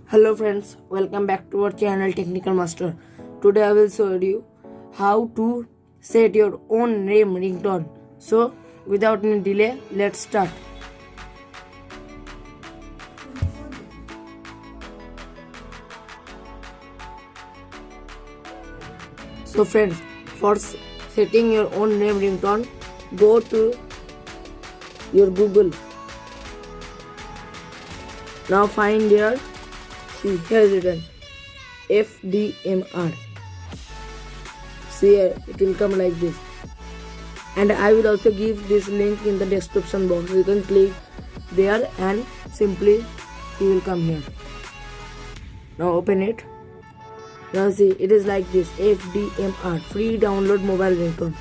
Hello friends, welcome back to our channel Technical Master. Today I will show you how to set your own name ringtone. So without any delay, let's start. So friends, for setting your own name ringtone, go to your Google. Now find here. See, here is written FDMR. See here, it will come like this. And I will also give this link in the description box. You can click there and simply it will come here. Now open it. Now see, it is like this, FDMR, free download mobile ringtone.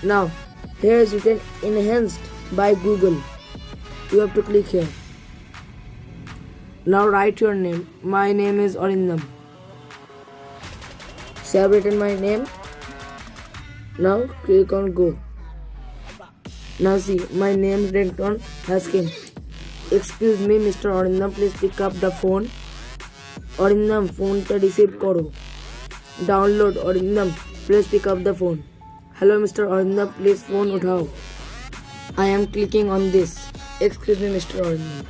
Now here is written enhanced by Google. You have to click here. Now write your name. My name is Arindam. So I have written my name. Now click on go. Now see, my name ringtone has came. Excuse me, Mr. Arindam, please pick up the phone. Arindam, phone ta receive karo. Download Arindam, please pick up the phone. Hello, Mr. Arindam, please phone uthao. I am clicking on this. Excuse me, Mr. Arindam.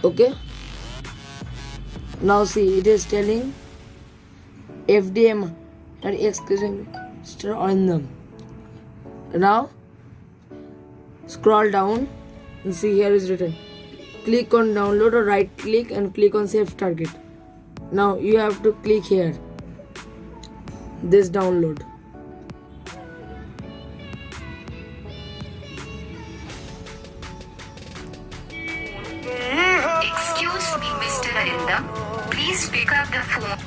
Okay, now see, it is telling FDMR, excuse me, Mr. Arindam. Now scroll down and see, here is written click on download or right click and click on save target. Now you have to click here, this download. Excuse me, Mr. Arindam. Please pick up the phone.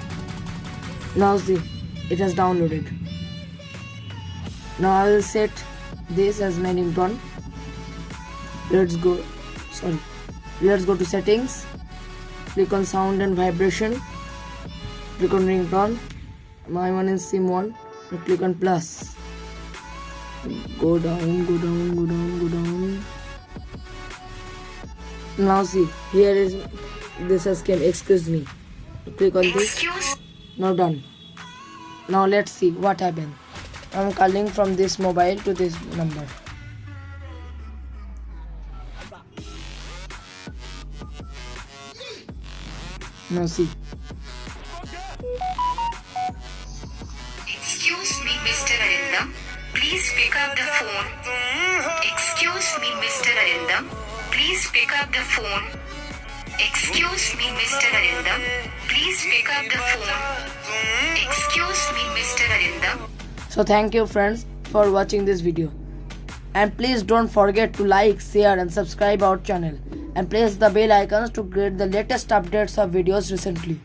Now see, it has downloaded. Now I will set this as my ringtone. Let's go to settings. Click on sound and vibration. Click on ringtone. My one is SIM1. Now click on plus. Go down. Now see, here is this has came. Excuse me. Click on this. Now done. Now let's see what happened. I'm calling from this mobile to this number. Now see. Excuse me, Mr. Arindam. Please pick up the phone. Excuse me, Mr. Arindam. Please pick up the phone. Excuse me, Mr. Arindam. Please pick up the phone. Excuse me, Mr. Arindam. So thank you friends for watching this video. And please don't forget to like, share and subscribe our channel. And press the bell icons to get the latest updates of videos recently.